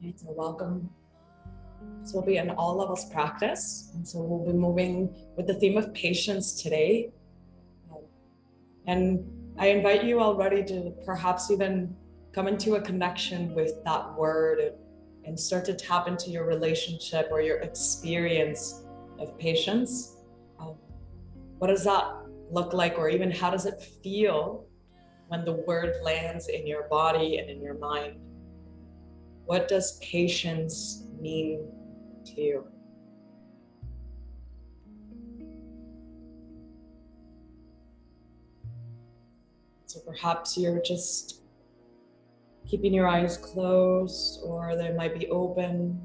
Okay, so welcome. This will be an all levels practice. And so we'll be moving with the theme of patience today. And I invite you already to perhaps even come into a connection with that word and start to tap into your relationship or your experience of patience. What does that look like, or even how does it feel when the word lands in your body and in your mind? What does patience mean to you? So perhaps you're just keeping your eyes closed, or they might be open.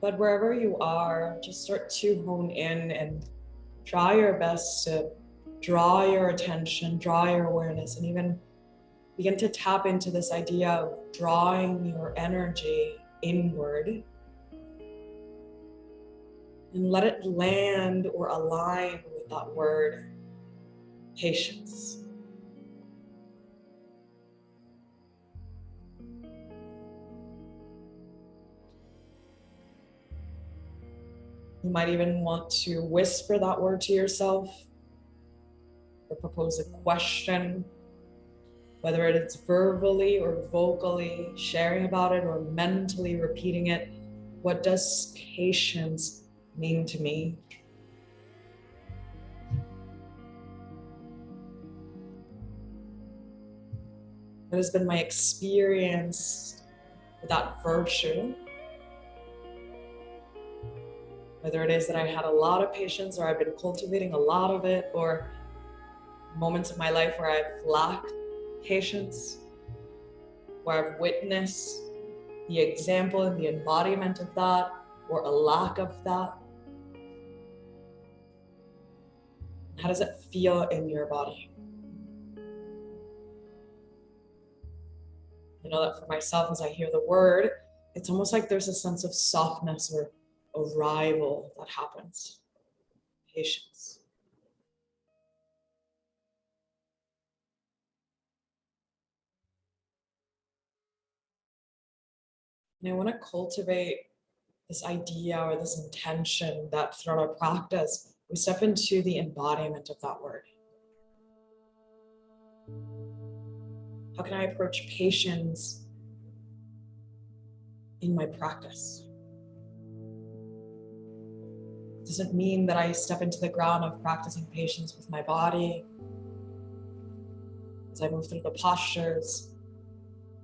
But wherever you are, just start to hone in and try your best to draw your attention, draw your awareness, and even begin to tap into this idea of drawing your energy inward and let it land or align with that word, patience. You might even want to whisper that word to yourself or propose a question, whether it's verbally or vocally, sharing about it or mentally repeating it. What does patience mean to me? What has been my experience with that virtue? Whether it is that I had a lot of patience or I've been cultivating a lot of it, or moments of my life where I've lacked patience, where I've witnessed the example and the embodiment of that, or a lack of that. How does it feel in your body? I know that for myself, as I hear the word, it's almost like there's a sense of softness or arrival that happens. Patience. And I want to cultivate this idea or this intention that throughout our practice, we step into the embodiment of that word. How can I approach patience in my practice? Does it mean that I step into the ground of practicing patience with my body as I move through the postures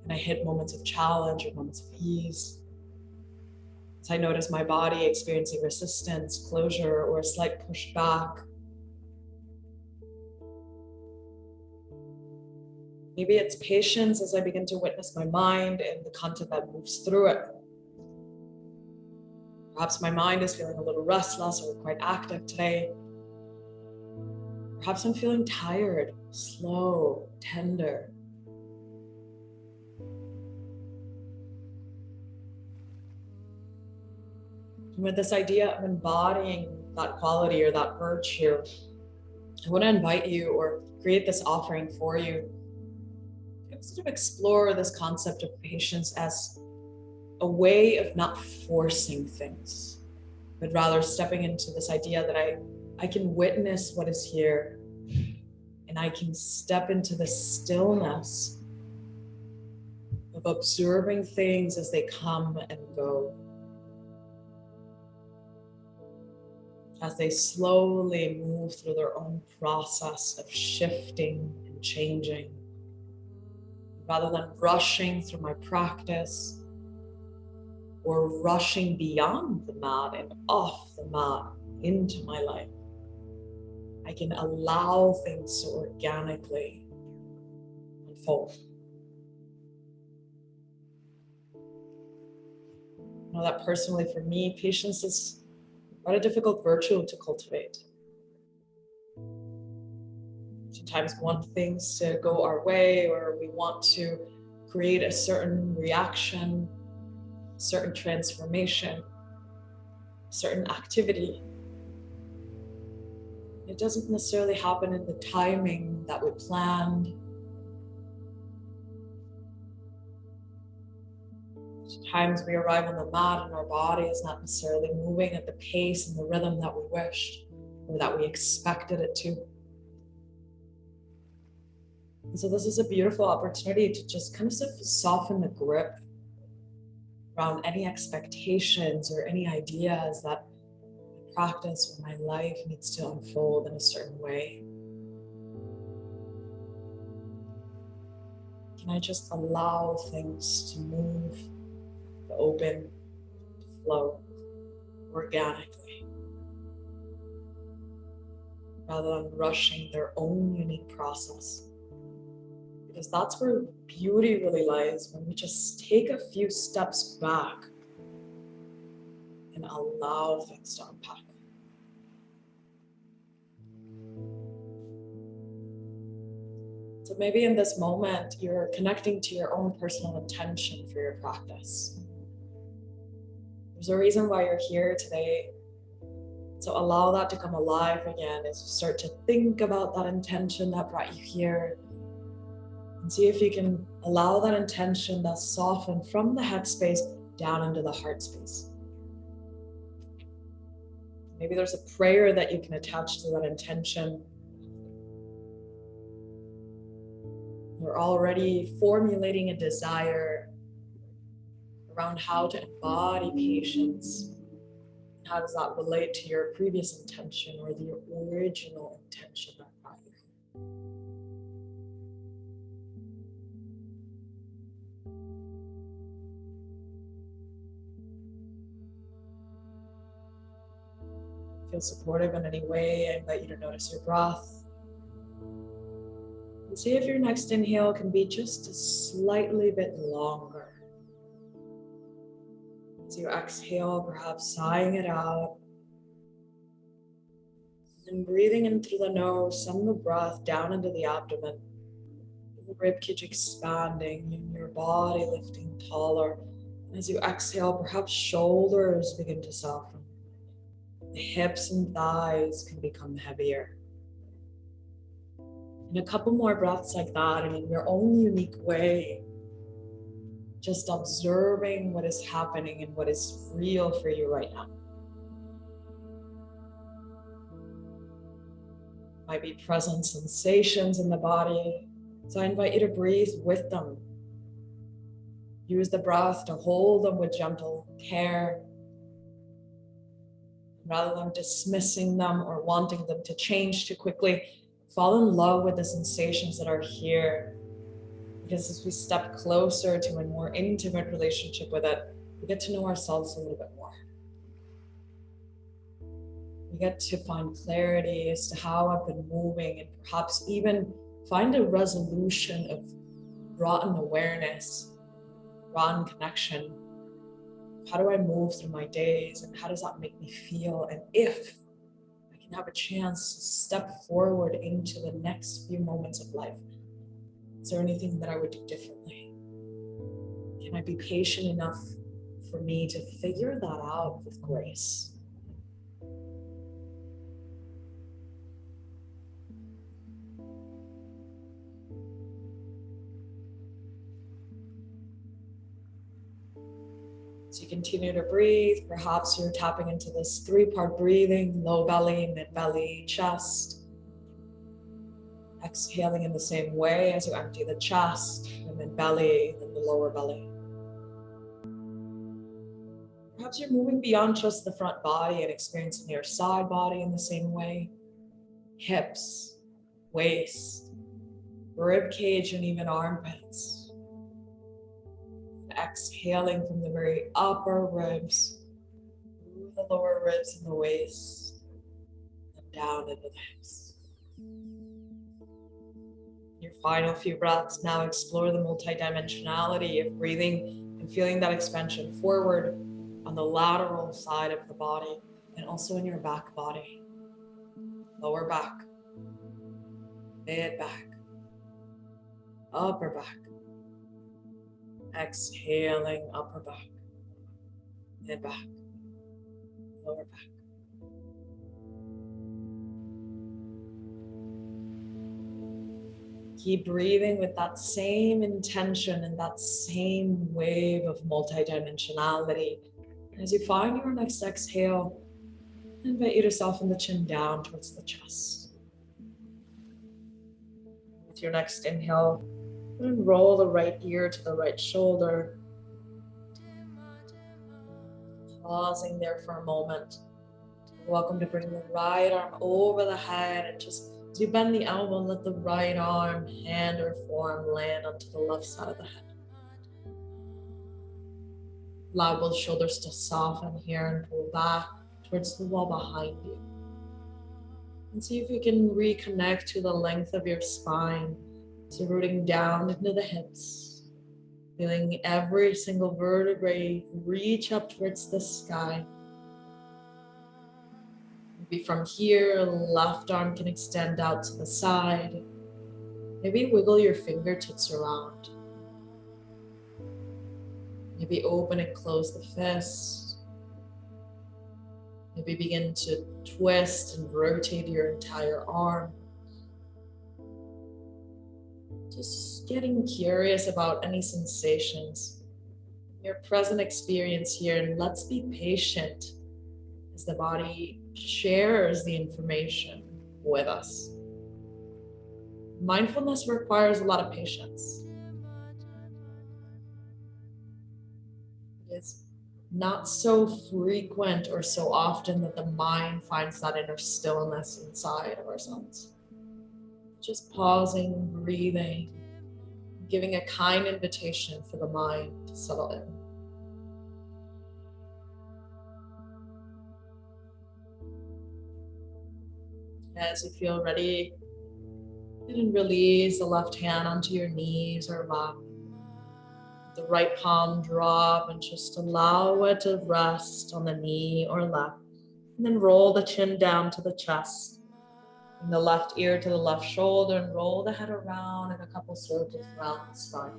and I hit moments of challenge or moments of ease? As I notice my body experiencing resistance, closure, or a slight pushback. Maybe it's patience as I begin to witness my mind and the content that moves through it. Perhaps my mind is feeling a little restless or quite active today. Perhaps I'm feeling tired, slow, tender. And with this idea of embodying that quality or that virtue, I want to invite you or create this offering for you to sort of explore this concept of patience as a way of not forcing things, but rather stepping into this idea that I can witness what is here and I can step into the stillness of observing things as they come and go, as they slowly move through their own process of shifting and changing, rather than rushing through my practice or rushing beyond the mat and off the mat into my life. I can allow things to organically unfold. I know that personally for me, patience is quite a difficult virtue to cultivate. Sometimes we want things to go our way, or we want to create a certain reaction, certain transformation, certain activity. It doesn't necessarily happen in the timing that we planned. Times we arrive on the mat and our body is not necessarily moving at the pace and the rhythm that we wished or that we expected it to. And so this is a beautiful opportunity to just kind of soften the grip around any expectations or any ideas that my practice or my life needs to unfold in a certain way. Can I just allow things to move, to open, to flow organically, rather than rushing their own unique process? Because that's where beauty really lies, when we just take a few steps back and allow things to unpack. So maybe in this moment, you're connecting to your own personal intention for your practice. There's a reason why you're here today. So allow that to come alive again as you start to think about that intention that brought you here. And see if you can allow that intention to soften from the head space down into the heart space. Maybe there's a prayer that you can attach to that intention. You're already formulating a desire around how to embody patience. How does that relate to your previous intention or the original intention that brought you here? Feel supportive in any way, I invite you to notice your breath. And see if your next inhale can be just a slightly bit longer. As you exhale, perhaps sighing it out. And breathing in through the nose, send the breath down into the abdomen. The ribcage expanding and your body lifting taller. And as you exhale, perhaps shoulders begin to soften. The hips and thighs can become heavier. And a couple more breaths like that, and in your own unique way, just observing what is happening and what is real for you right now. Might be present sensations in the body, so I invite you to breathe with them. Use the breath to hold them with gentle care, rather than dismissing them or wanting them to change too quickly. Fall in love with the sensations that are here, because as we step closer to a more intimate relationship with it, we get to know ourselves a little bit more. We get to find clarity as to how I've been moving, and perhaps even find a resolution of rotten awareness, rotten connection. How do I move through my days, and how does that make me feel? And if I can have a chance to step forward into the next few moments of life, is there anything that I would do differently? Can I be patient enough for me to figure that out with grace? So you continue to breathe. Perhaps you're tapping into this three-part breathing: low belly, mid belly, chest. Exhaling in the same way as you empty the chest, the mid belly, then the lower belly. Perhaps you're moving beyond just the front body and experiencing your side body in the same way. Hips, waist, rib cage, and even armpits. Exhaling from the very upper ribs, through the lower ribs and the waist, and down into the hips. Your final few breaths, now explore the multidimensionality of breathing and feeling that expansion forward on the lateral side of the body and also in your back body. Lower back, mid back, upper back. Exhaling, upper back, mid back, lower back. Keep breathing with that same intention and that same wave of multidimensionality. As you find your next exhale, invite you to soften the chin down towards the chest. With your next inhale, roll the right ear to the right shoulder. Pausing there for a moment. You're welcome to bring the right arm over the head, and just as you bend the elbow, let the right arm, hand, or forearm land onto the left side of the head. Allow both shoulders to soften here and pull back towards the wall behind you. And see if you can reconnect to the length of your spine. So rooting down into the hips, feeling every single vertebrae reach up towards the sky. Maybe from here, left arm can extend out to the side. Maybe wiggle your fingertips around. Maybe open and close the fist. Maybe begin to twist and rotate your entire arm. Just getting curious about any sensations, your present experience here, and let's be patient as the body shares the information with us. Mindfulness requires a lot of patience. It's not so frequent or so often that the mind finds that inner stillness inside of ourselves. Just pausing, breathing, giving a kind invitation for the mind to settle in. As you feel ready, you can release the left hand onto your knees or lap. The right palm drop and just allow it to rest on the knee or lap. And then roll the chin down to the chest. Bring the left ear to the left shoulder and roll the head around in a couple circles around the spine.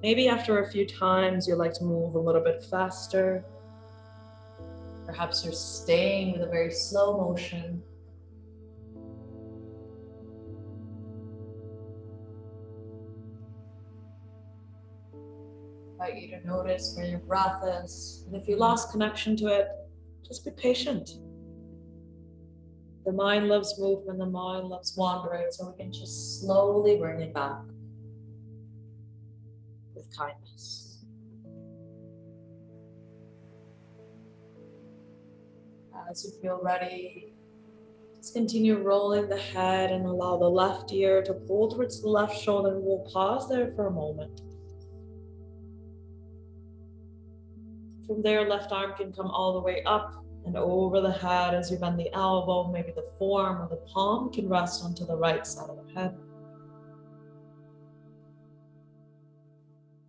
Maybe after a few times you'd like to move a little bit faster. Perhaps you're staying with a very slow motion. I invite you to notice where your breath is. And if you lost connection to it, just be patient. The mind loves movement, the mind loves wandering, so we can just slowly bring it back with kindness. As you feel ready, just continue rolling the head and allow the left ear to pull towards the left shoulder. We'll pause there for a moment. From there, left arm can come all the way up and over the head as you bend the elbow. Maybe the forearm or the palm can rest onto the right side of the head.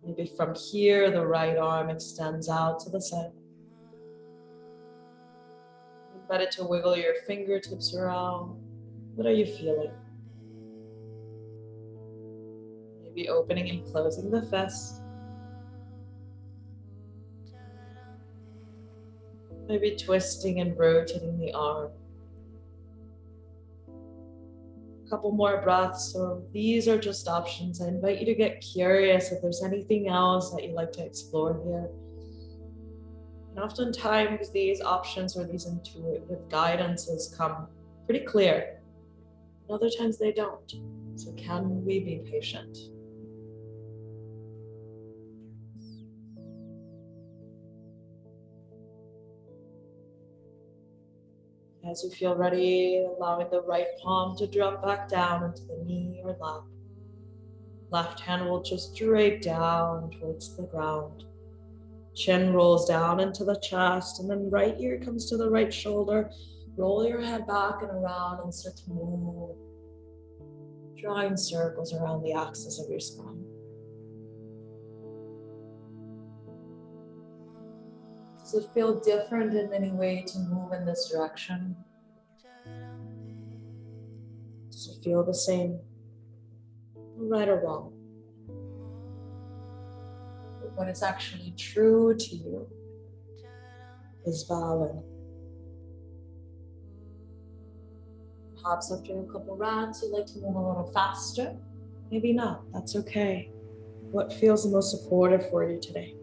Maybe from here, the right arm extends out to the side. Invite it to wiggle your fingertips around. What are you feeling? Maybe opening and closing the fist. Maybe twisting and rotating the arm. A couple more breaths. So these are just options. I invite you to get curious if there's anything else that you'd like to explore here. And oftentimes these options or these intuitive guidances come pretty clear. And other times they don't. So can we be patient? As you feel ready, allowing the right palm to drop back down into the knee or lap. Left hand will just drape down towards the ground. Chin rolls down into the chest, and then right ear comes to the right shoulder. Roll your head back and around and start to move, drawing circles around the axis of your spine. Does it feel different in any way to move in this direction? Does it feel the same? Right or wrong? But what is actually true to you is valid. Perhaps after a couple rounds, you'd like to move a little faster. Maybe not, that's okay. What feels the most supportive for you today?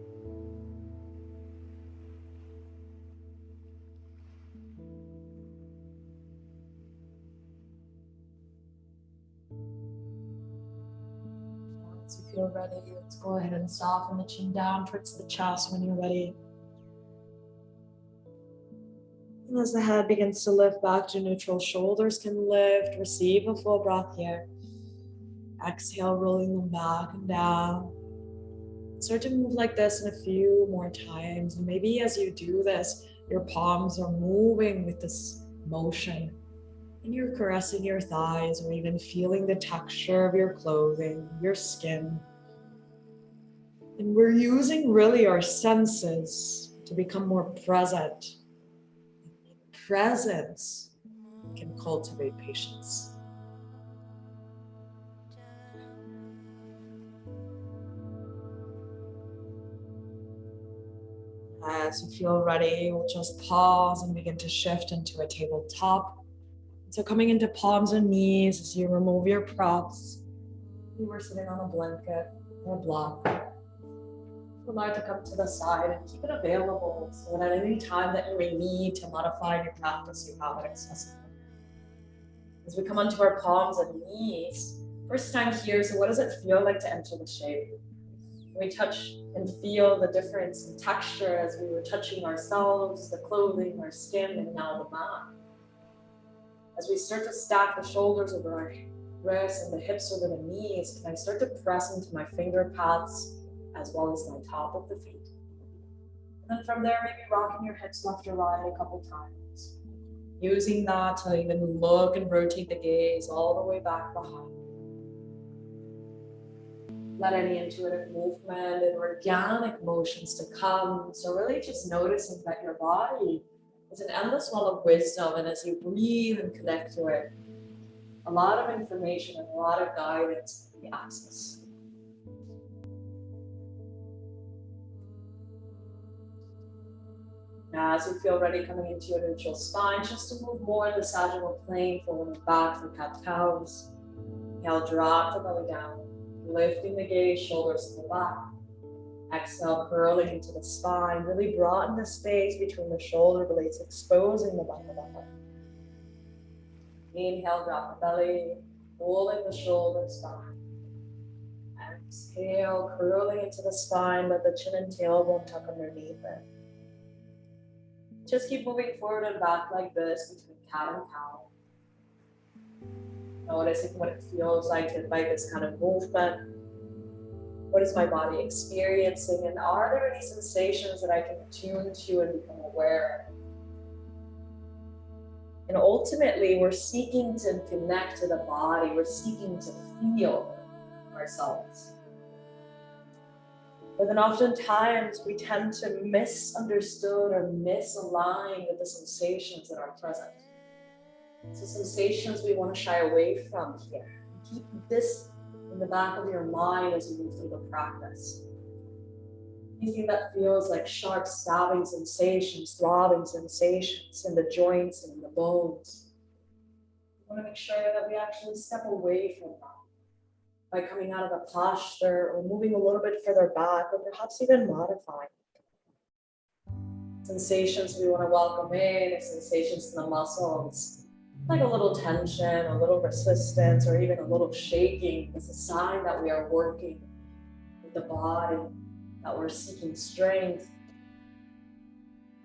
Once you feel ready, let's go ahead and soften the chin down towards the chest when you're ready. And as the head begins to lift back to neutral, shoulders can lift. Receive a full breath here. Exhale, rolling them back and down. Start to move like this in a few more times. And maybe as you do this, your palms are moving with this motion. And you're caressing your thighs or even feeling the texture of your clothing, your skin. And we're using really our senses to become more present. Presence can cultivate patience. As you feel ready, we'll just pause and begin to shift into a tabletop. So coming into palms and knees as you remove your props. You were sitting on a blanket or a block. Allow it to come to the side and keep it available so that at any time that you may need to modify your practice, you have it accessible. As we come onto our palms and knees, first time here, so what does it feel like to enter the shape? We touch and feel the difference in texture as we were touching ourselves, the clothing, our skin, and now the mat. As we start to stack the shoulders over our wrists and the hips over the knees, can I start to press into my finger pads as well as my top of the feet? And then from there, maybe rocking your hips left or right a couple times. Using that to even look and rotate the gaze all the way back behind. Let any intuitive movement and organic motions to come. So really just noticing that your body is an endless well of wisdom, and as you breathe and connect to it, a lot of information and a lot of guidance can be accessed. Now, as you feel ready coming into your neutral spine, just to move more in the sagittal plane, forward and back for cat-cows. Inhale, drop the belly down. Lifting the gaze, shoulders to the back. Exhale, curling into the spine. Really broaden the space between the shoulder blades, exposing the back of the head. Inhale, drop the belly, pulling the shoulders back. Exhale, curling into the spine, let the chin and tailbone tuck underneath it. Just keep moving forward and back like this between cat and cow. Noticing what it feels like to invite this kind of movement. What is my body experiencing? And are there any sensations that I can tune to and become aware of? And ultimately, we're seeking to connect to the body. We're seeking to feel ourselves. But then oftentimes we tend to misunderstood or misalign with the sensations that are present. So sensations we want to shy away from here. Keep this in the back of your mind as you move through the practice. Anything that feels like sharp stabbing sensations, throbbing sensations in the joints and in the bones. We want to make sure that we actually step away from that by coming out of a posture or moving a little bit further back, or perhaps even modifying. Sensations we want to welcome in, sensations in the muscles. Like a little tension, a little resistance, or even a little shaking is a sign that we are working with the body, that we're seeking strength.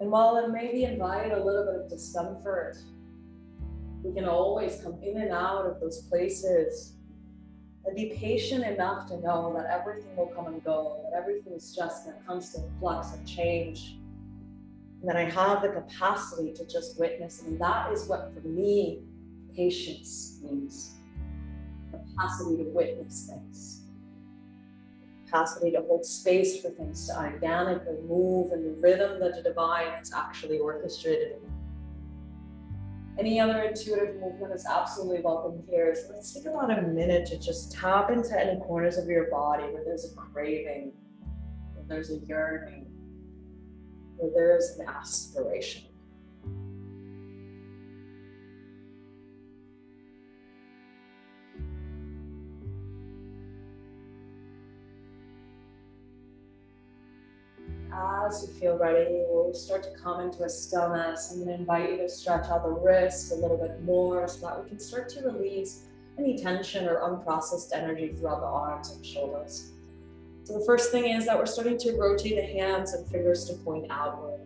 And while it may invite a little bit of discomfort, we can always come in and out of those places and be patient enough to know that everything will come and go, that everything is just a constant flux of change. And that I have the capacity to just witness. And that is what, for me, patience means. Capacity to witness things. Capacity to hold space for things to organically move in the rhythm that the divine has actually orchestrated. Any other intuitive movement is absolutely welcome here. So let's take about a minute to just tap into any corners of your body where there's a craving, where there's a yearning, where there's an aspiration. As you feel ready, we'll start to come into a stillness. I'm going to invite you to stretch out the wrists a little bit more so that we can start to release any tension or unprocessed energy throughout the arms and shoulders. So the first thing is that we're starting to rotate the hands and fingers to point outward.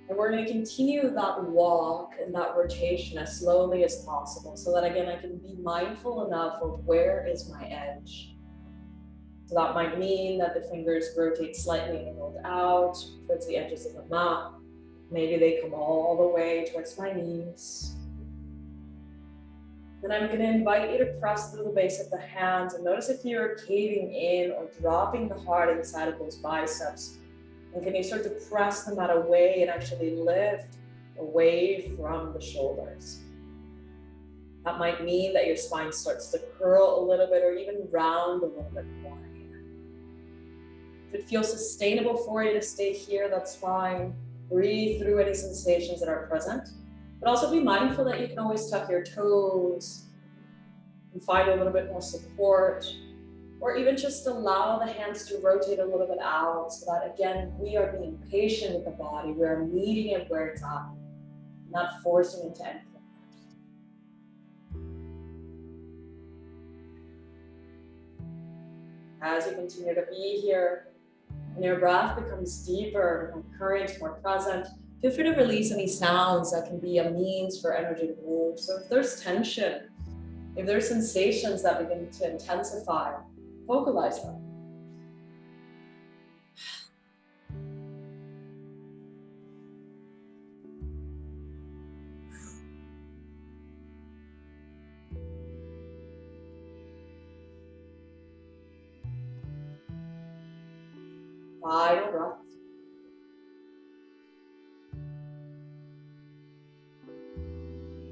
And we're going to continue that walk and that rotation as slowly as possible so that, again, I can be mindful enough of where is my edge. So that might mean that the fingers rotate slightly angled out towards the edges of the mat. Maybe they come all the way towards my knees. Then I'm going to invite you to press through the base of the hands and notice if you're caving in or dropping the heart inside of those biceps. And can you start to press the mat away and actually lift away from the shoulders? That might mean that your spine starts to curl a little bit or even round a little bit more. If it feels sustainable for you to stay here, that's fine. Breathe through any sensations that are present, but also be mindful that you can always tuck your toes and find a little bit more support, or even just allow the hands to rotate a little bit out so that, again, we are being patient with the body. We are meeting it where it's at, not forcing into anything. As you continue to be here, and your breath becomes deeper, more current, more present, feel free to release any sounds that can be a means for energy to move. So if there's tension, if there's sensations that begin to intensify, vocalize them. Final breath.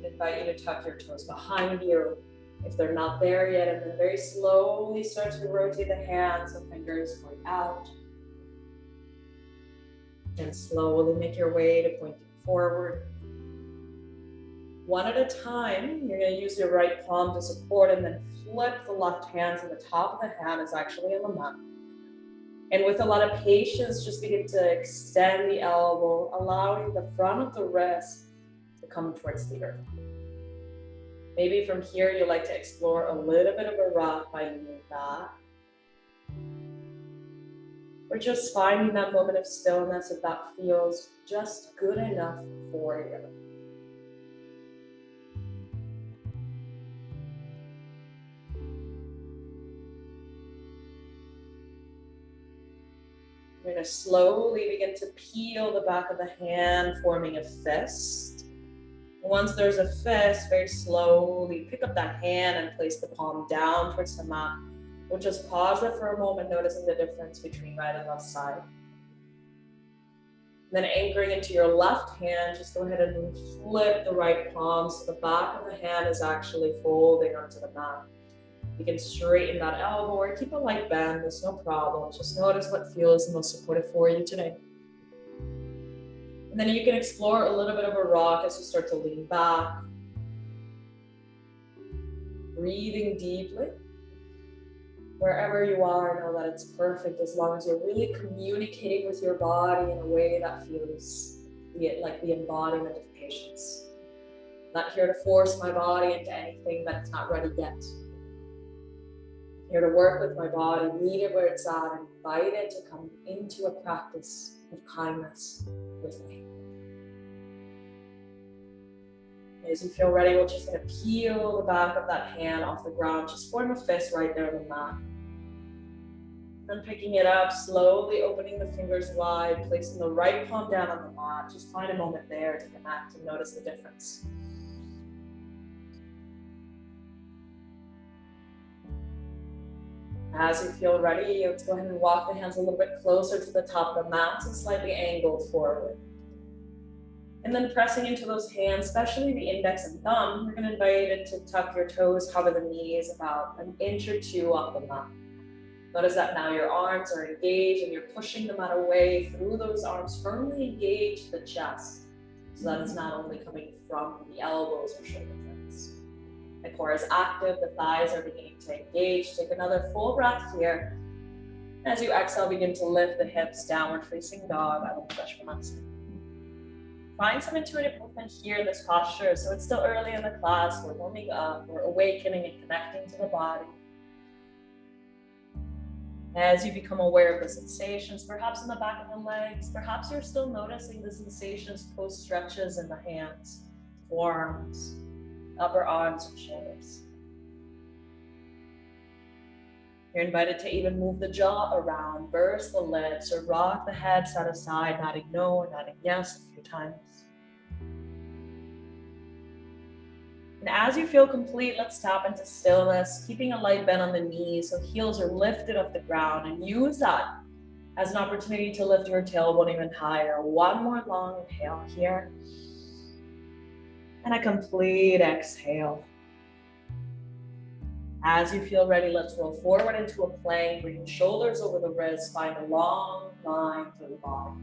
I invite you to tuck your toes behind you if they're not there yet, and then very slowly start to rotate the hands and fingers going out. And slowly make your way to pointing forward. One at a time, you're going to use your right palm to support and then flip the left hand so the top of the hand is actually on the mat. And with a lot of patience, just begin to extend the elbow, allowing the front of the wrist to come towards the earth. Maybe from here, you'd like to explore a little bit of a rock by leaning back. Or just finding that moment of stillness if that feels just good enough for you. We're going to slowly begin to peel the back of the hand, forming a fist. Once there's a fist, very slowly pick up that hand and place the palm down towards the mat. We'll just pause it for a moment, noticing the difference between right and left side. Then anchoring into your left hand, just go ahead and flip the right palm so the back of the hand is actually folding onto the mat. You can straighten that elbow or keep a light bend, there's no problem. Just notice what feels the most supportive for you today. And then you can explore a little bit of a rock as you start to lean back. Breathing deeply. Wherever you are, know that it's perfect as long as you're really communicating with your body in a way that feels like the embodiment of patience. I'm not here to force my body into anything that it's not ready yet. I'm here to work with my body, meet it where it's at, and invite it to come into a practice of kindness with me. As you feel ready, we're just going to peel the back of that hand off the ground. Just form a fist right there on the mat. Then picking it up, slowly opening the fingers wide, placing the right palm down on the mat. Just find a moment there to connect and notice the difference. As you feel ready, let's go ahead and walk the hands a little bit closer to the top of the mat and slightly angled forward. And then pressing into those hands, especially the index and thumb, we're going to invite you to tuck your toes, hover the knees about an inch or two off the mat. Notice that now your arms are engaged and you're pushing the mat away through those arms, firmly engage the chest. So that is not only coming from the elbows or shoulder joints. The core is active, the thighs are beginning to engage. Take another full breath here. As you exhale, begin to lift the hips, downward facing dog, Adho Mukha Svanasana. Find some intuitive movement here in this posture. So it's still early in the class, we're warming up, we're awakening and connecting to the body. As you become aware of the sensations, perhaps in the back of the legs, perhaps you're still noticing the sensations post stretches in the hands, forearms, upper arms and shoulders. You're invited to even move the jaw around, burst the lips, or rock the head side to side, nodding no or nodding yes a few times. And as you feel complete, let's tap into stillness, keeping a light bend on the knees so heels are lifted off the ground, and use that as an opportunity to lift your tailbone even higher. One more long inhale here. And a complete exhale. As you feel ready, let's roll forward into a plank, bringing shoulders over the wrists, find a long line through the body.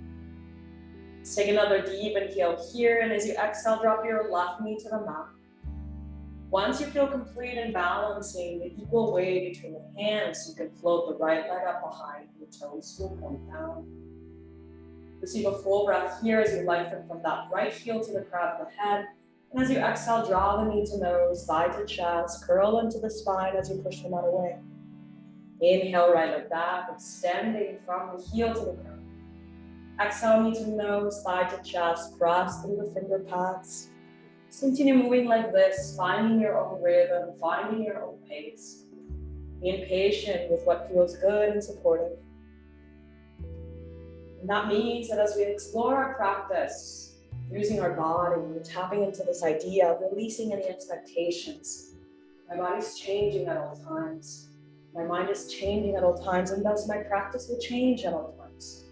Let's take another deep inhale here, and as you exhale, drop your left knee to the mat. Once you feel complete and balancing the equal weight between the hands, you can float the right leg up behind, the toes will point down. Receive a full breath here as you lengthen from that right heel to the crown of the head. And as you exhale, draw the knee to nose, thigh to chest, curl into the spine as you push the mat away. Inhale, right leg back, extending from the heel to the crown. Exhale, knee to nose, thigh to chest, press through the finger pads. Just continue moving like this, finding your own rhythm, finding your own pace. Being patient with what feels good and supportive. And that means that as we explore our practice, using our body, we're tapping into this idea of releasing any expectations. My body's changing at all times. My mind is changing at all times, and thus my practice will change at all times.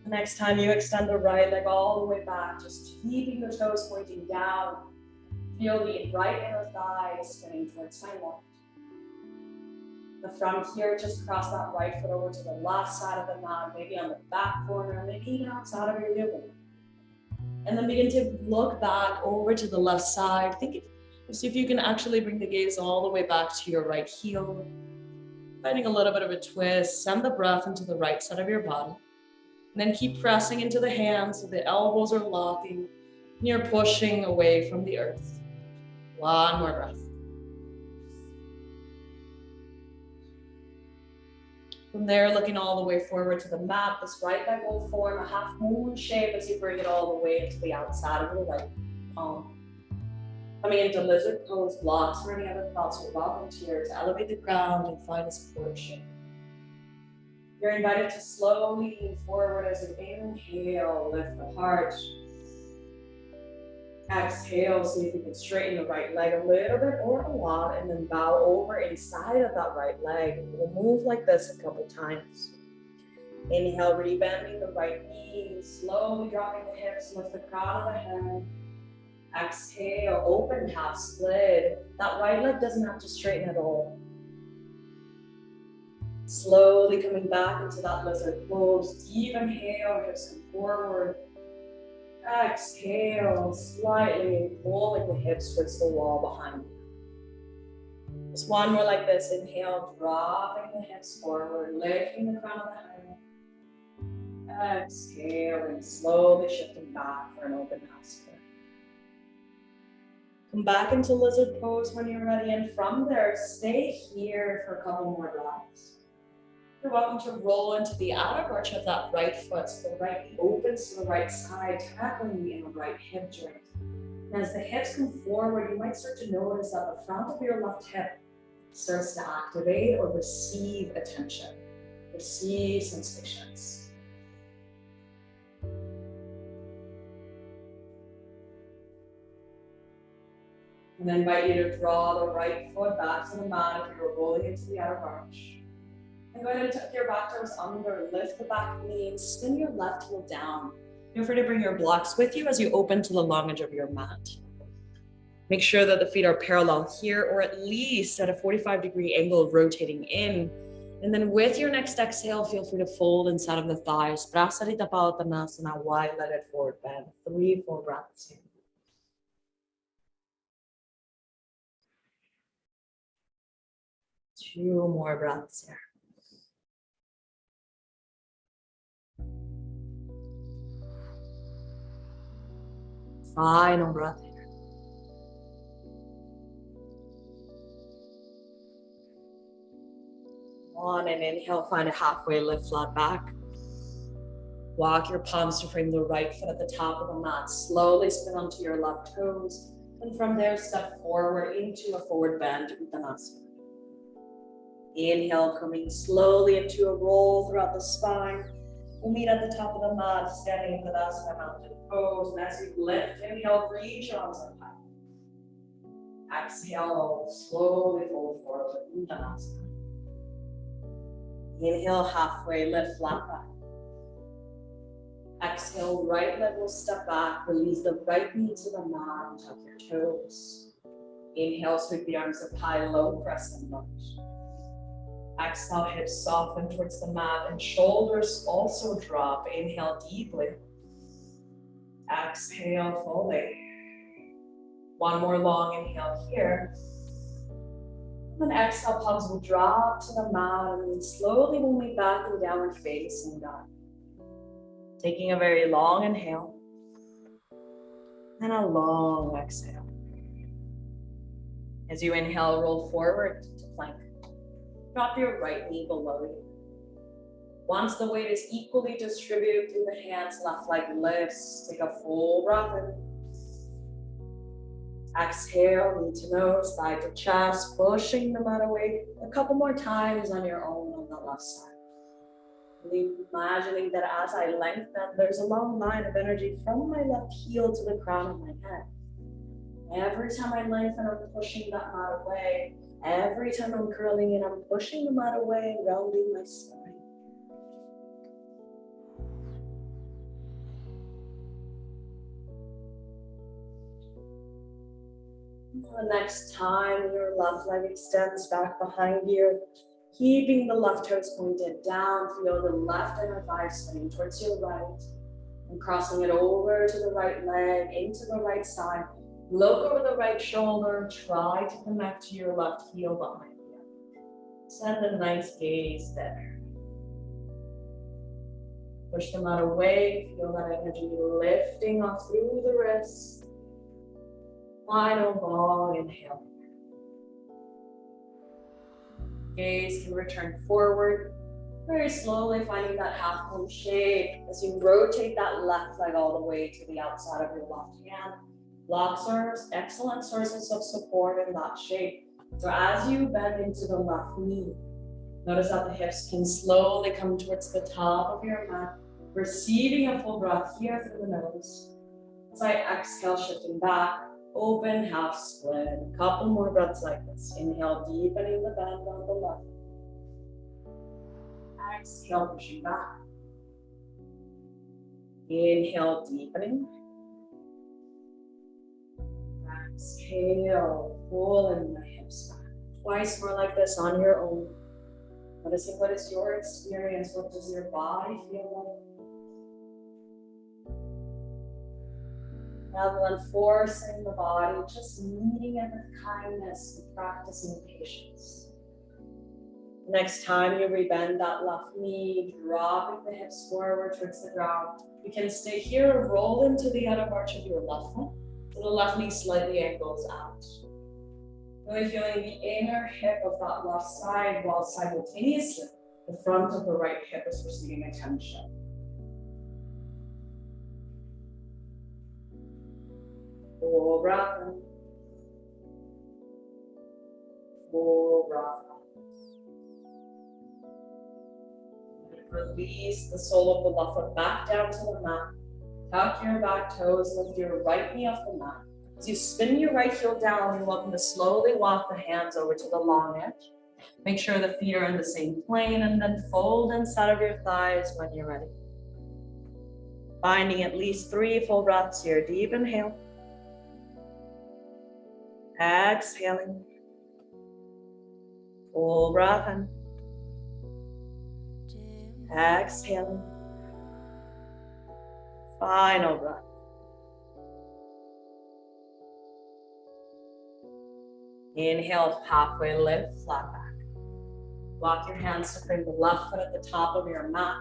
The next time you extend the right leg all the way back, just keeping the toes pointing down. Feel the right inner thigh spinning towards my left. The front here, just cross that right foot over to the left side of the mat, maybe on the back corner, maybe even outside of your yoga. And then begin to look back over to the left side. See if you can actually bring the gaze all the way back to your right heel. Finding a little bit of a twist, send the breath into the right side of your body. And then keep pressing into the hands so the elbows are locking. And you're pushing away from the earth. One more breath. From there, looking all the way forward to the mat, this right leg will form a half moon shape as you bring it all the way into the outside of the right palm. Coming into lizard pose, blocks or any other thoughts, you're welcome here to elevate the ground and find a supportive shape. You're invited to slowly lean forward as you inhale, lift the heart. Exhale, see if you can straighten the right leg a little bit or a lot, and then bow over inside of that right leg. We'll move like this a couple times. Inhale, rebending the right knee, slowly dropping the hips, lift the crown of the head. Exhale, open half split. That right leg doesn't have to straighten at all. Slowly coming back into that lizard pose. Deep inhale, hips come forward. Exhale, slightly pulling the hips towards the wall behind you. Just one more like this. Inhale, dropping the hips forward, lifting the crown of the head. Exhale, and slowly shifting back for an open half split. Come back into lizard pose when you're ready, and from there, stay here for a couple more breaths. You're welcome to roll into the outer arch of that right foot, so the right knee opens to the right side, tackling the inner right hip joint. And as the hips come forward, you might start to notice that the front of your left hip starts to activate or receive attention, receive sensations. And then invite you to draw the right foot back to the mat if you're rolling into the outer arch. And go ahead and tuck your back toes under, lift the back knee, and spin your left heel down. Feel free to bring your blocks with you as you open to the long edge of your mat. Make sure that the feet are parallel here, or at least at a 45-degree angle, rotating in. And then with your next exhale, feel free to fold inside of the thighs. Braccia di tapao tanasana, wide-legged forward bend. 3 full breaths here. few more breaths here. Final breath here. On an inhale, find a halfway lift, flat back. Walk your palms to frame the right foot at the top of the mat. Slowly spin onto your left toes. And from there, step forward into a forward bend with Vinyasa. Inhale, coming slowly into a roll throughout the spine. We'll meet at the top of the mat, standing in Vinyasa mountain pose. And as you lift, inhale, reach your arms up high. Exhale, slowly fold forward in Vinyasa. Inhale, halfway lift, flat back. Exhale, right leg will step back. Release the right knee to the mat and tuck your toes. Inhale, sweep the arms up high, low press and lunge. Exhale, hips soften towards the mat and shoulders also drop. Inhale deeply. Exhale fully. One more long inhale here. And then exhale, palms will drop to the mat and then slowly we'll move back in downward facing dog. Taking a very long inhale and a long exhale. As you inhale, roll forward to plank. Drop your right knee below you. Once the weight is equally distributed through the hands, left leg lifts. Take a full breath in. Exhale, knee to nose, thigh to chest, pushing the mat away a couple more times on your own on the left side. Imagining that as I lengthen, there's a long line of energy from my left heel to the crown of my head. Every time I lengthen, I'm pushing that mat away. Every time I'm curling in, I'm pushing the mat away, rounding my spine. The next time your left leg extends back behind you, keeping the left toes pointed down, feel the left inner thigh spinning towards your right and crossing it over to the right leg, into the right side. Look over the right shoulder, try to connect to your left heel behind you. Send a nice gaze there. Push them out away, feel that energy lifting off through the wrists. Final long inhale. Gaze can return forward, very slowly finding that half moon shape as you rotate that left leg all the way to the outside of your left hand. Blocks are excellent sources of support in that shape. So as you bend into the left knee, notice that the hips can slowly come towards the top of your mat, receiving a full breath here through the nose. As I exhale, shifting back, open, half split. A couple more breaths like this. Inhale, deepening the bend on the left. Exhale, pushing back. Inhale, deepening. Exhale, pulling the hips back. Twice more like this on your own. Noticing what is your experience, what does your body feel like? Rather than forcing the body, just meeting it with kindness and practicing patience. Next time you rebend that left knee, dropping the hips forward towards the ground. You can stay here or roll into the outer arch of your left foot. So the left knee slightly angles out. Really feeling the inner hip of that left side while simultaneously the front of the right hip is receiving attention. Full breath in. Full breath out. Release the sole of the left foot back down to the mat. Tuck your back toes, lift your right knee off the mat. As you spin your right heel down, you're welcome to slowly walk the hands over to the long edge. Make sure the feet are in the same plane and then fold inside of your thighs when you're ready. Finding at least 3 full breaths here. Deep inhale. Exhaling. Full breath in. Exhaling. Final breath. Inhale, halfway lift, flat back. Walk your hands to frame the left foot at the top of your mat.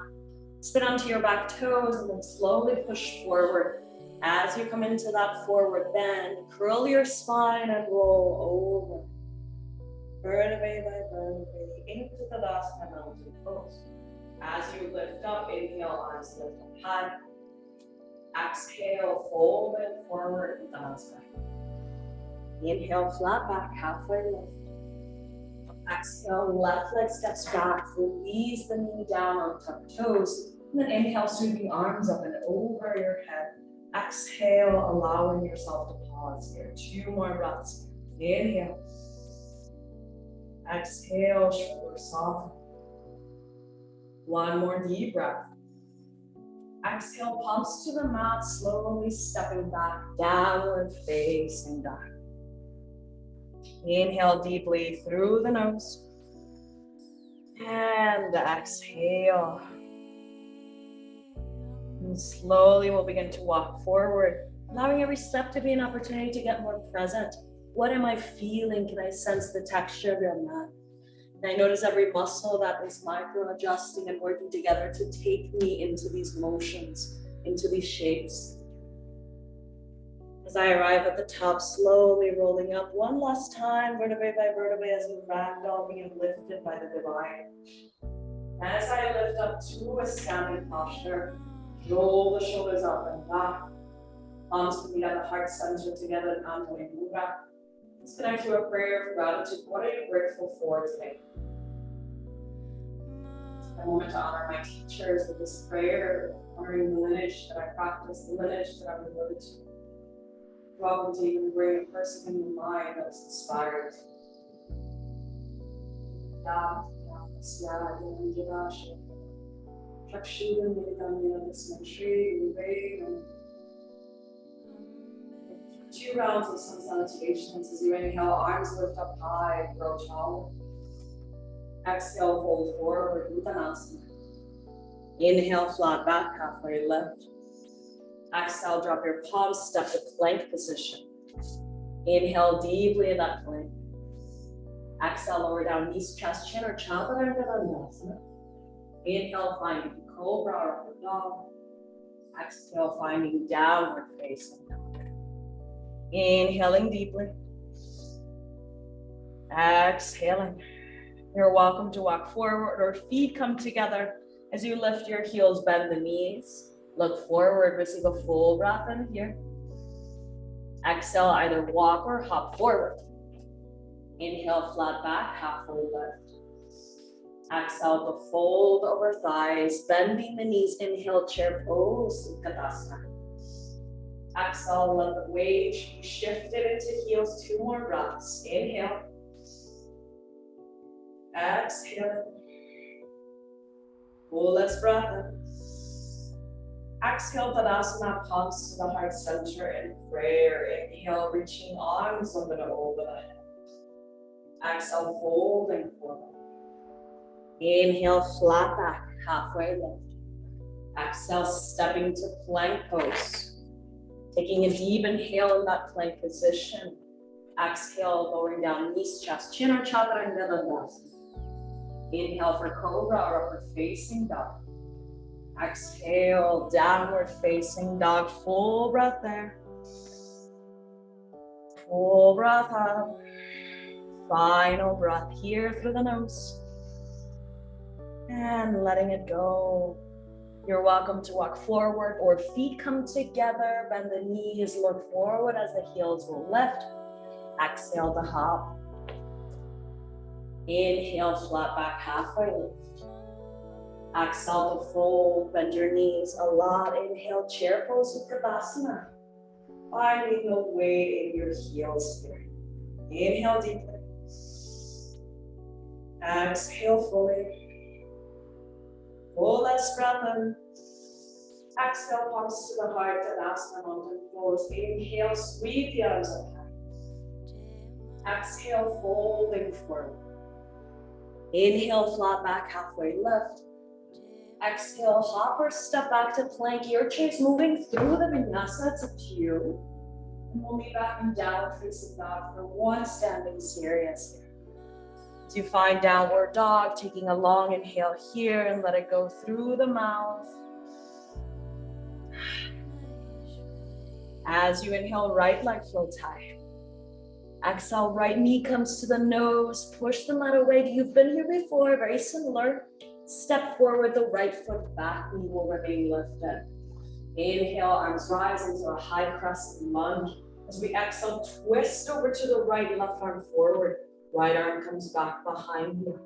Spin onto your back toes and then slowly push forward. As you come into that forward bend, curl your spine and roll over. Vertebrae by vertebrae into the Tadasana mountain pose. As you lift up, inhale, arms lift up high. Exhale, fold it forward with Tadasana. Inhale, flat back, halfway lift. Exhale, left leg steps back. Release the knee down on tuck toes. And then inhale, sweeping arms up and over your head. Exhale, allowing yourself to pause here. 2 more breaths. Inhale. Exhale, shoulder soften. 1 more deep breath. Exhale, palms to the mat, slowly stepping back, downward facing dog. Inhale deeply through the nose. And exhale. And slowly we'll begin to walk forward, allowing every step to be an opportunity to get more present. What am I feeling? Can I sense the texture of your mat? And I notice every muscle that is micro-adjusting and working together to take me into these motions, into these shapes. As I arrive at the top, slowly rolling up one last time, vertebrae by vertebrae, as a ragdoll being lifted by the divine. As I lift up to a standing posture, roll the shoulders up and back. Palms to meet at the heart center together in Embodying. Let's connect to a prayer of gratitude. What are you grateful for today? I want to honor my teachers with this prayer, honoring the lineage that I practice, the lineage that I'm devoted to. Welcome to even bring a person in your mind that's inspired. Two rounds of sun salutations. As you inhale, arms lift up high, grow tall. Exhale, fold forward, Uttanasana. Inhale, flat back, halfway lift. Exhale, drop your palms, step to plank position. Inhale deeply in that plank. Exhale, lower down, knees, chest, chin, or Chaturanga. Inhale, finding cobra or upward dog. Exhale, finding downward facing dog. Inhaling deeply. Exhaling. You're welcome to walk forward or feet come together. As you lift your heels, bend the knees. Look forward, receive a full breath in here. Exhale, either walk or hop forward. Inhale, flat back, halfway lift. Exhale to fold over thighs, bending the knees. Inhale, chair pose, Uttanasana. Exhale, let the weight be shifted into heels. 2 more breaths. Inhale. Exhale. Fullest breath in. Exhale, Tadasana, palms to the heart center in prayer. Inhale, reaching arms over the head. Exhale, folding forward. Inhale, flat back, halfway lift. Exhale, stepping to plank pose. Taking a deep inhale in that plank position. Exhale, lowering down knees, chest, chin, or Chaturanga. Inhale for cobra or upward facing dog. Exhale, downward facing dog. Full breath there. Full breath up. Final breath here through the nose. And letting it go. You're welcome to walk forward or feet come together. Bend the knees, look forward as the heels will lift. Exhale to hop. Inhale, flat back, halfway lift. Exhale to fold, bend your knees a lot. Inhale, chair pose with Uttanasana. Finding the weight in your heels here. Inhale deeply. Exhale fully. Fullest breath in. Exhale, palms to the heart, Uttanasana, mountain pose. Inhale, sweep the arms up high. Exhale, folding forward. Inhale, flat back, halfway lift. Exhale, hop or step back to plank. Your choice, moving through the Vinyasa, it's up to you. And we'll be back in downward facing dog for one standing series here. As you find downward dog, taking a long inhale here and let it go through the mouth. As you inhale, right leg floats high. Exhale, right knee comes to the nose, push the mat away. You've been here before, very similar. Step forward, the right foot back, knee will remain lifted. Inhale, arms rise into a high crescent lunge. As we exhale, twist over to the right, left arm forward. Right arm comes back behind you.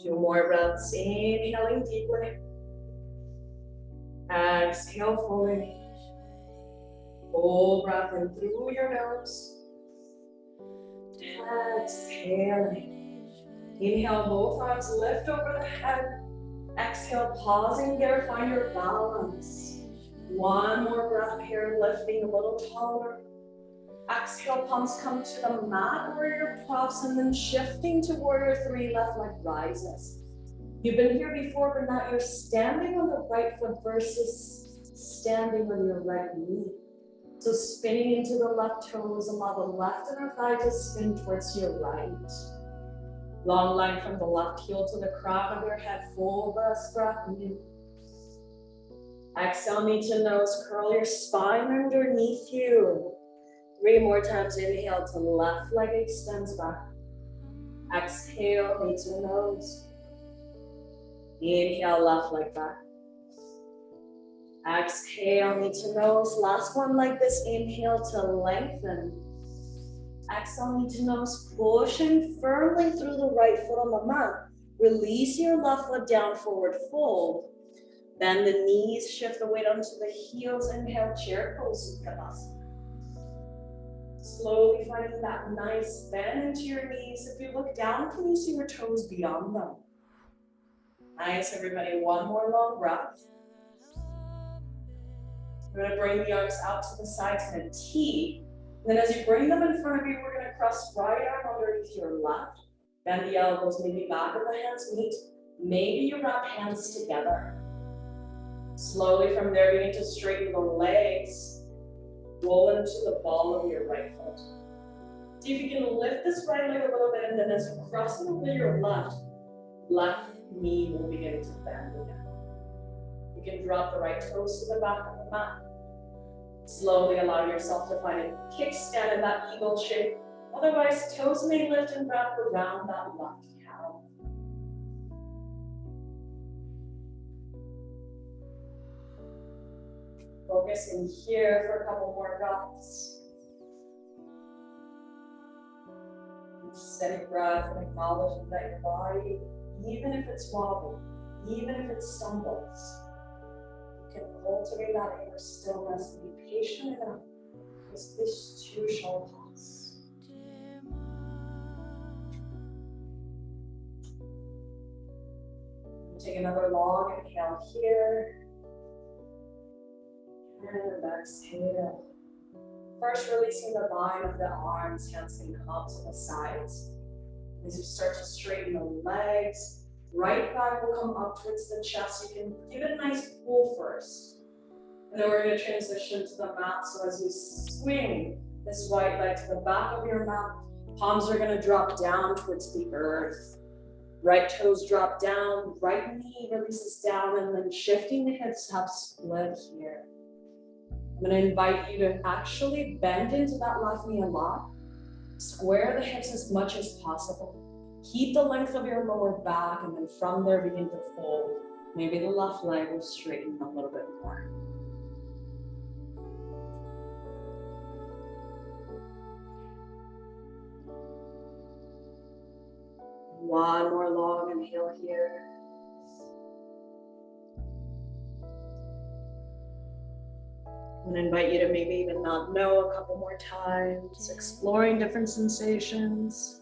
2 more breaths, inhaling deeply. Exhale fully. Full breath in through your nose. Exhaling. Inhale, both arms lift over the head. Exhale, pausing there, find your balance. 1 more breath here, lifting a little taller. Exhale, palms come to the mat, warrior props, and then shifting to warrior 3, left leg rises. You've been here before, but now you're standing on the right foot versus standing on your right knee. So spinning into the left toes, allow the left inner thigh to spin towards your right. Long line from the left heel to the crown of your head, full breath in. Exhale, knee to nose, curl your spine underneath you. 3 more times, inhale to left leg extends back. Exhale, knee to nose. Inhale, left leg back. Exhale, knee to nose. Last one like this, inhale to lengthen. Exhale, knee to nose, pushing firmly through the right foot on the mat. Release your left foot down, forward fold. Bend the knees, shift the weight onto the heels. Inhale, chair pose, Uttanasana. Slowly finding that nice bend into your knees. If you look down, can you see your toes beyond them? Nice, everybody. 1 more long breath. We're going to bring the arms out to the sides in a T. And then as you bring them in front of you, we're going to cross right arm underneath your left. Bend the elbows, maybe back of the hands meet. Maybe you wrap hands together. Slowly from there, begin to straighten the legs. Roll into the ball of your right foot. See if you can lift this right leg a little bit, and then as you cross it over your left knee will begin to bend again. You can drop the right toes to the back of the mat. Slowly allow yourself to find a kickstand in that eagle shape. Otherwise, toes may lift and wrap around that left calf. Focus in here for a couple more breaths. Steady breath and acknowledge that your body, even if it's wobbly, even if it stumbles, you can cultivate that inner stillness and be patient enough because this too shall pass. Take another long inhale here. And exhale. First, releasing the line of the arms, hands can come up to the sides. As you start to straighten the legs, right thigh will come up towards the chest. You can give it a nice pull first. And then we're going to transition to the mat. So as you swing this right leg to the back of your mat, palms are going to drop down towards the earth. Right toes drop down, right knee releases down, and then shifting the hips, have split here. I'm going to invite you to actually bend into that left knee a lot. Square the hips as much as possible. Keep the length of your lower back, and then from there begin to fold. Maybe the left leg will straighten a little bit more. One more long inhale here. I'm going to invite you to maybe even not know a couple more times, exploring different sensations.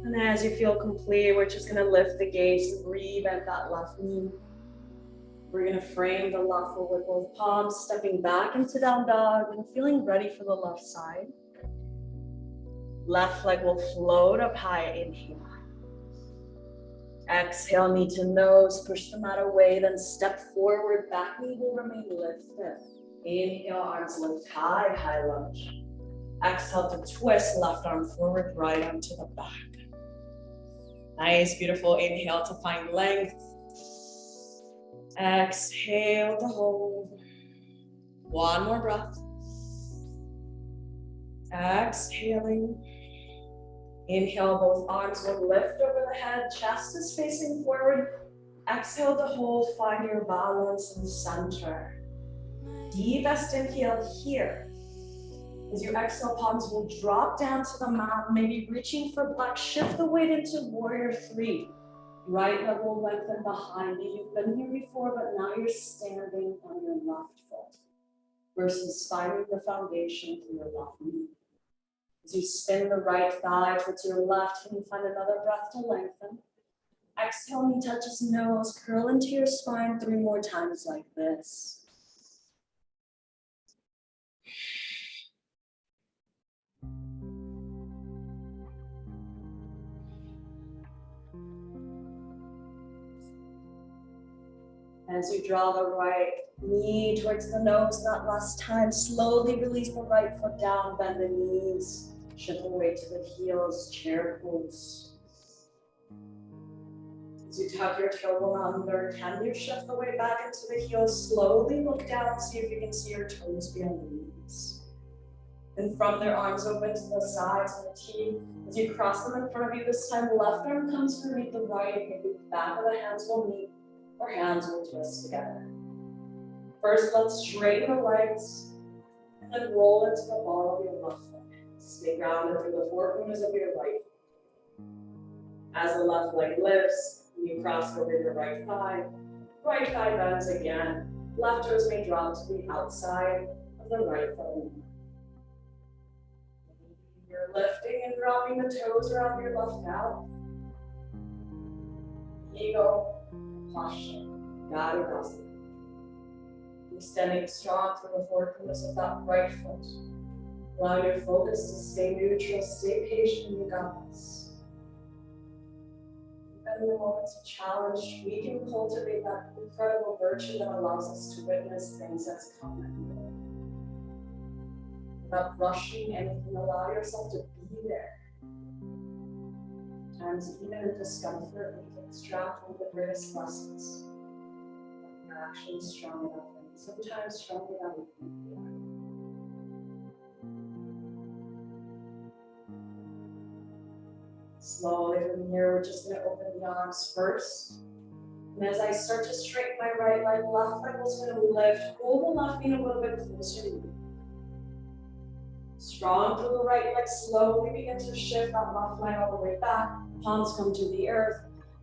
And as you feel complete, we're just going to lift the gaze and re-bend that left knee. We're going to frame the left foot with both palms, stepping back into down dog and feeling ready for the left side. Left leg will float up high, inhale. Exhale, knee to nose, push the mat away, then step forward, back knee will remain lifted. Inhale, arms lift high, high lunge. Exhale to twist, left arm forward, right arm to the back. Nice, beautiful. Inhale to find length. Exhale to hold. One more breath. Exhaling. Inhale, both arms will lift over the head, chest is facing forward. Exhale to hold, find your balance in the center. Deepest inhale here. As you exhale, palms will drop down to the mat, maybe reaching for black. Shift the weight into warrior three. Right leg will lengthen behind you. You've been here before, but now you're standing on your left foot versus finding the foundation through your left knee. As you spin the right thigh towards your left, can you find another breath to lengthen? Exhale, knee touches nose, curl into your spine 3 more times like this. As you draw the right knee towards the nose, that last time, slowly release the right foot down, bend the knees, shift the weight to the heels, chair pose. As you tuck your tailbone under, can you shift the weight back into the heels? Slowly look down, see if you can see your toes beyond the knees. And from there, arms open to the sides of the T. As you cross them in front of you this time, left arm comes to meet the right, maybe the back of the hands will meet, or hands will twist together. First, let's straighten the legs, and then roll into the ball of your left foot. Stay grounded through the four corners of your right foot. As the left leg lifts, you cross over your right thigh bends again. Left toes may drop to the outside of the right foot. You're lifting and dropping the toes around your left calf. Eagle, posture, Gadagasa. You're standing strong through the four corners of that right foot. Allow your focus to stay neutral, stay patient, you got this. Even in the moments of challenge, we can cultivate that incredible virtue that allows us to witness things as come and go. Without rushing anything, allow yourself to be there. Sometimes, even in discomfort, we can extract one of the greatest lessons. We're actually strong enough, and sometimes stronger than we think we are. Slowly from here, we're just going to open the arms first. And as I start to straighten my right leg, left leg is going to lift. Hold the left knee a little bit closer to you. Strong through the right leg, slowly begin to shift that left leg all the way back. Palms come to the earth.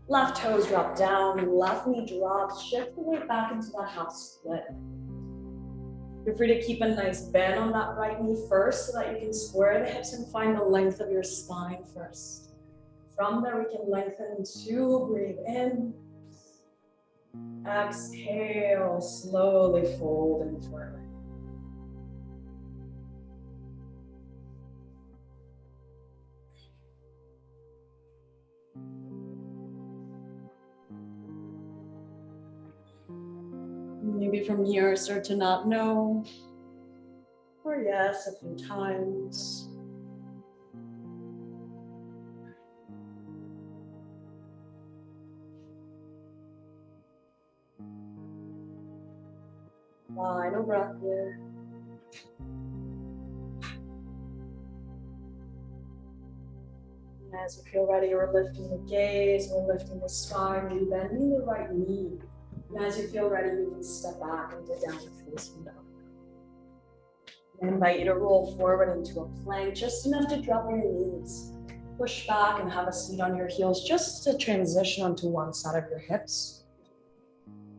Left toes drop down, left knee drops. Shift the weight back into that half split. You're free to keep a nice bend on that right knee first so that you can square the hips and find the length of your spine first. From there, we can lengthen to breathe in. Exhale, slowly folding forward. Maybe from here, start to not know, or yes, a few times. Final breath here. And as you feel ready, we're lifting the gaze, we're lifting the spine, we're bending the right knee. And as you feel ready, you can step back into downward facing dog. I invite you to roll forward into a plank, just enough to drop your knees. Push back and have a seat on your heels, just to transition onto one side of your hips.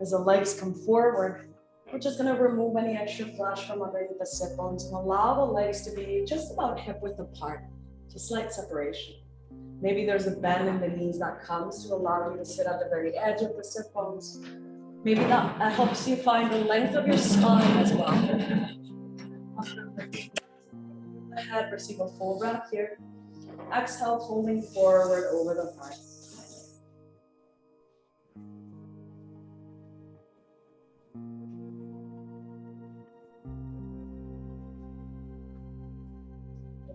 As the legs come forward, we're just going to remove any extra flesh from underneath the sit bones and allow the legs to be just about hip width apart, just slight separation. Maybe there's a bend in the knees that comes to allow you to sit at the very edge of the sit bones. Maybe that helps you find the length of your spine as well. The head, receive a full breath here. Exhale, folding forward over the heart.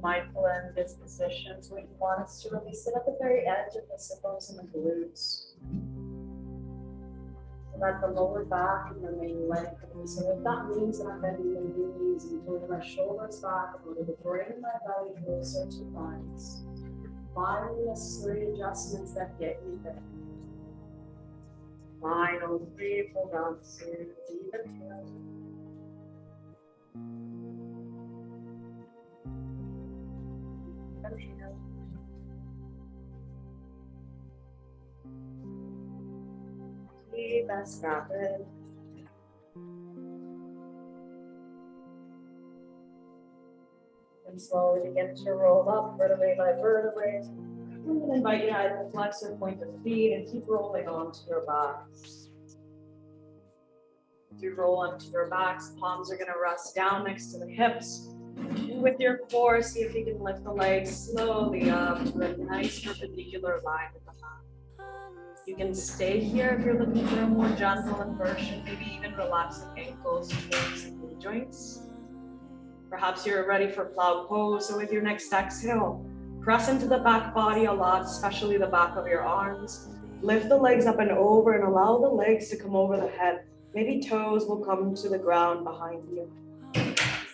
mindful in this position. So what you want is to really sit at the very edge of the siblings and the glutes. So that the lower back and remain lengthened. So if that means that I'm bending the knees and pulling my shoulders back in order to bring my belly closer to thighs, find the necessary adjustments that get you there. Final 3 full breaths here. Deep inhale. Inhale. Deep as rapid. And slowly begin to roll up vertebrae by vertebrae. I'm going to invite you to either flex or point the feet and keep rolling onto your backs. As you roll onto your backs, palms are going to rest down next to the hips. And with your core, see if you can lift the legs slowly up to a nice perpendicular line with the mat. You can stay here if you're looking for a more gentle inversion, maybe even relax the ankles, toes, and knee joints. Perhaps you're ready for plow pose, so with your next exhale, press into the back body a lot, especially the back of your arms. Lift the legs up and over and allow the legs to come over the head. Maybe toes will come to the ground behind you.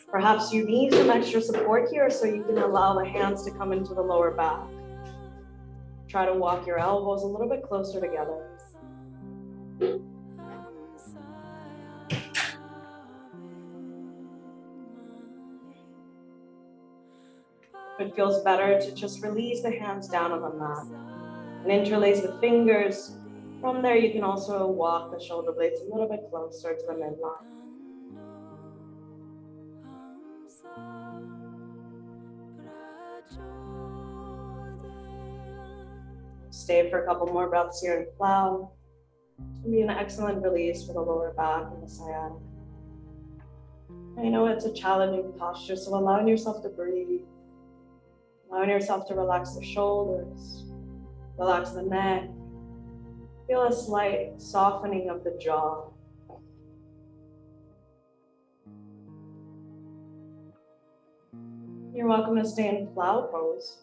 Perhaps you need some extra support here, so you can allow the hands to come into the lower back. Try to walk your elbows a little bit closer together. If it feels better to just release the hands down on the mat and interlace the fingers. From there, you can also walk the shoulder blades a little bit closer to the midline. Stay for a couple more breaths here in plow. It's going to be an excellent release for the lower back and the sciatic. I know it's a challenging posture, so allowing yourself to breathe. Allowing yourself to relax the shoulders, relax the neck. Feel a slight softening of the jaw. You're welcome to stay in plow pose.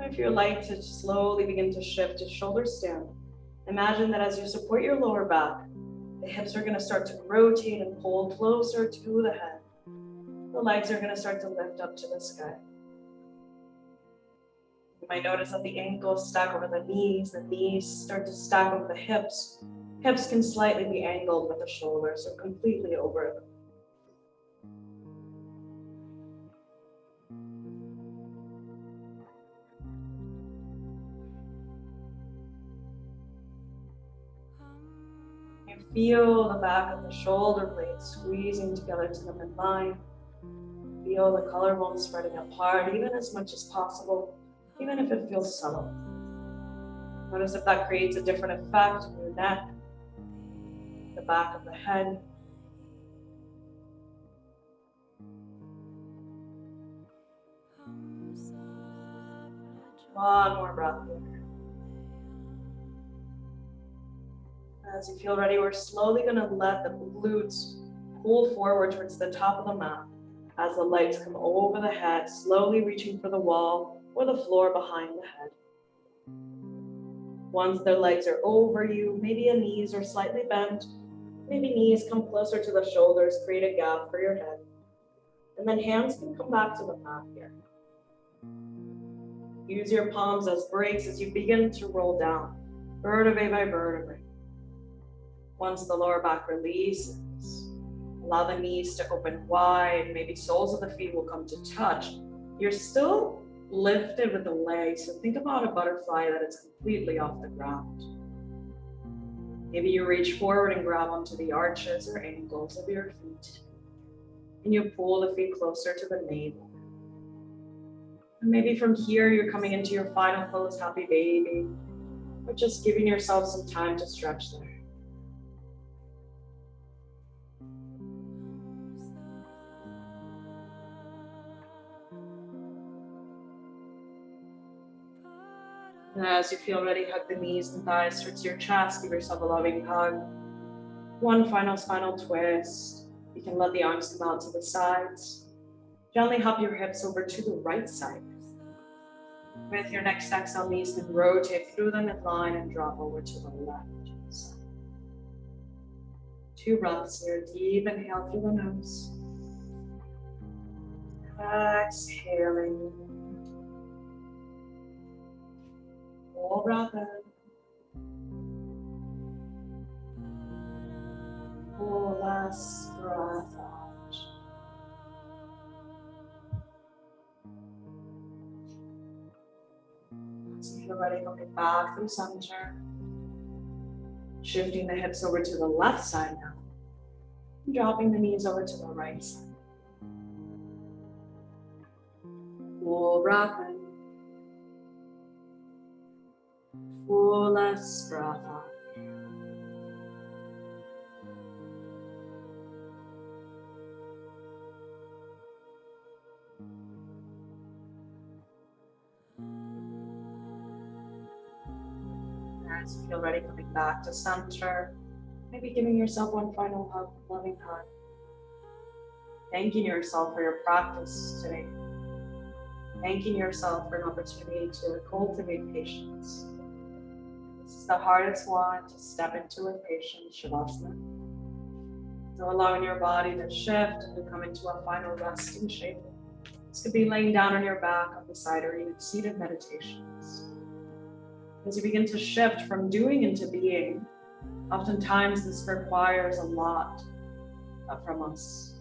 If you'd like to slowly begin to shift to shoulder stand, imagine that as you support your lower back, the hips are going to start to rotate and pull closer to the head. The legs are going to start to lift up to the sky. You might notice that the ankles stack over the knees start to stack over the hips. Hips can slightly be angled with the shoulders, so completely over them. You feel the back of the shoulder blades squeezing together to the midline. Feel the collarbones spreading apart, even as much as possible, even if it feels subtle. Notice if that creates a different effect on your neck, the back of the head. One more breath here. As you feel ready, we're slowly going to let the glutes pull forward towards the top of the mat as the legs come over the head, slowly reaching for the wall or the floor behind the head. Once the legs are over you, maybe your knees are slightly bent, maybe knees come closer to the shoulders, create a gap for your head. And then hands can come back to the mat here. Use your palms as brakes as you begin to roll down, vertebrae by vertebrae. Once the lower back releases, allow the knees to open wide, maybe soles of the feet will come to touch. You're still lifted with the legs, so think about a butterfly that is completely off the ground. Maybe you reach forward and grab onto the arches or ankles of your feet, and you pull the feet closer to the navel. And maybe from here, you're coming into your final pose, happy baby, or just giving yourself some time to stretch there. And as you feel ready, hug the knees and thighs towards your chest, give yourself a loving hug. One final spinal twist. You can let the arms come out to the sides. Gently hop your hips over to the right side. With your next exhale, knees can rotate through the midline and drop over to the left side. 2 breaths here. Deep inhale through the nose. Exhaling. Full breath in. Full last breath out. So feel ready, coming back through center. Shifting the hips over to the left side now. And dropping the knees over to the right side. Full breath in. Full last breath out. As you feel ready, coming back to center. Maybe giving yourself one final hug, loving hug. Thanking yourself for your practice today. Thanking yourself for an opportunity to cultivate patience. This is the hardest one to step into with patience, Shavasana. So allowing your body to shift and to come into a final resting shape. This could be laying down on your back on the side or even seated meditations. As you begin to shift from doing into being, oftentimes this requires a lot from us.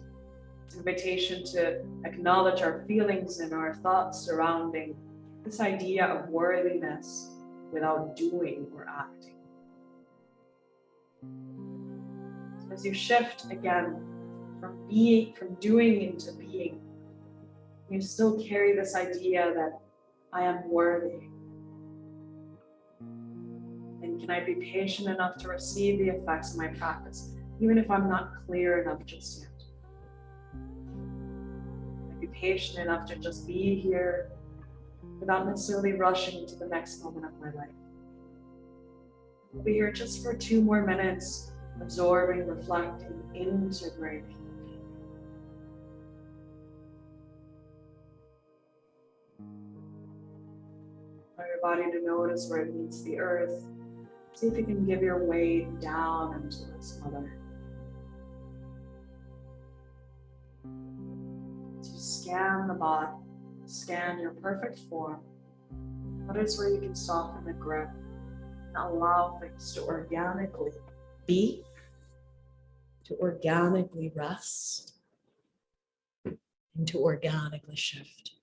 It's an invitation to acknowledge our feelings and our thoughts surrounding this idea of worthiness without doing or acting. So as you shift again from doing into being, you still carry this idea that I am worthy. And can I be patient enough to receive the effects of my practice, even if I'm not clear enough just yet? Can I be patient enough to just be here without necessarily rushing into the next moment of my life? We'll be here just for 2 more minutes, absorbing, reflecting, integrating. Allow your body to notice where it meets the earth. See if you can give your weight down into this mother. As you scan the body, scan your perfect form. Notice where you can soften the grip and allow things to organically be, to organically rest, and to organically shift.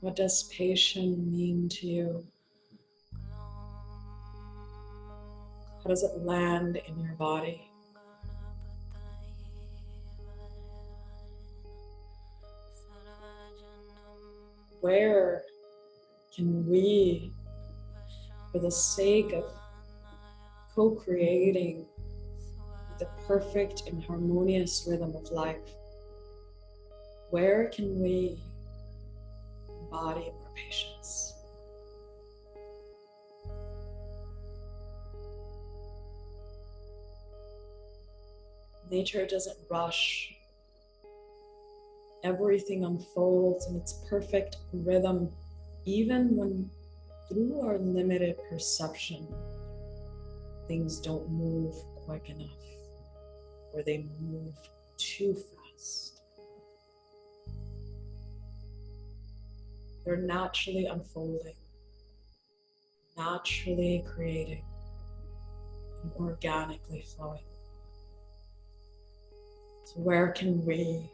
What does patience mean to you? How does it land in your body? Where can we, for the sake of co-creating the perfect and harmonious rhythm of life, where can we embody more patience? Nature doesn't rush. Everything unfolds in its perfect rhythm, even when through our limited perception, things don't move quick enough, or they move too fast. They're naturally unfolding, naturally creating, and organically flowing. So where can we,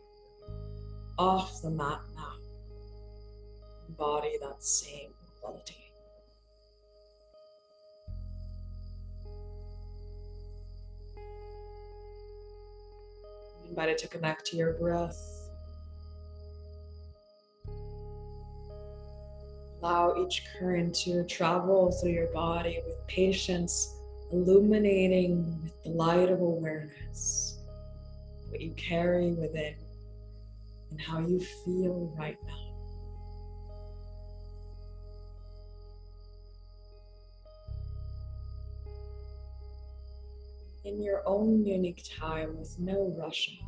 off the mat now, embody that same quality? I'm invited to connect to your breath. Allow each current to travel through your body with patience, illuminating with the light of awareness what you carry within and how you feel right now. In your own unique time, with no rushing,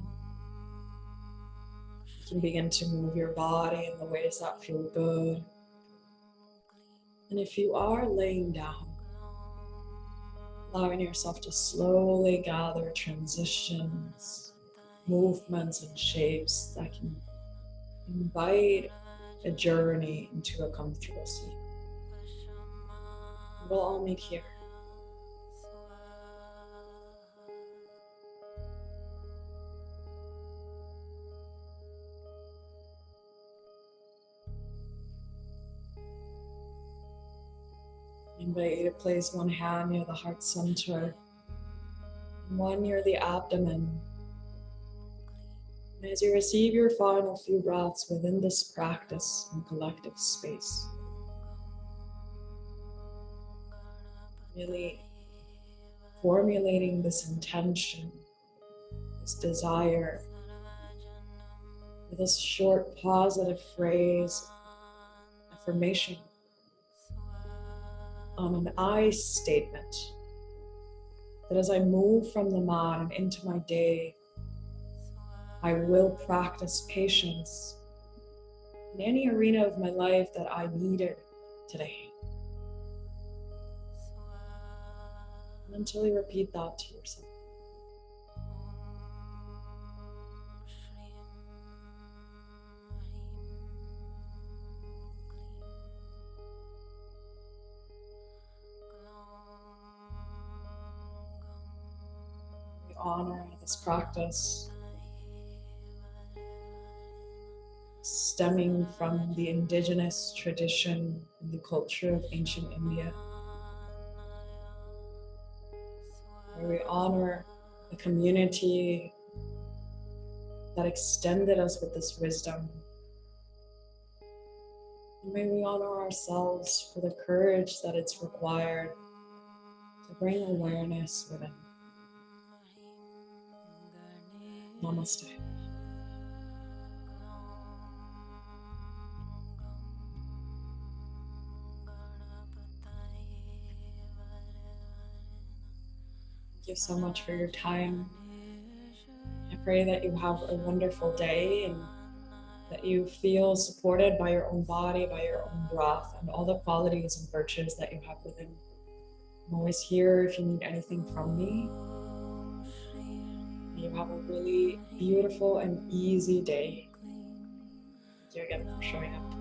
you can begin to move your body in the ways that feel good. And if you are laying down, allowing yourself to slowly gather transitions, movements, and shapes that can invite a journey into a comfortable seat. We'll all meet here. I invite you to place one hand near the heart center and one near the abdomen. And as you receive your final few breaths within this practice and collective space, really formulating this intention, this desire, with this short positive phrase, affirmation, on an I statement, that as I move from the mat and into my day, I will practice patience in any arena of my life that I needed today. And mentally repeat that to yourself. We honor this practice stemming from the indigenous tradition and the culture of ancient India, where we honor the community that extended us with this wisdom. And may we honor ourselves for the courage that it's required to bring awareness within. Namaste. Thank you so much for your time. I pray that you have a wonderful day and that you feel supported by your own body, by your own breath, and all the qualities and virtues that you have within. I'm always here if you need anything from me. You have a really beautiful and easy day. Thank you again for showing up.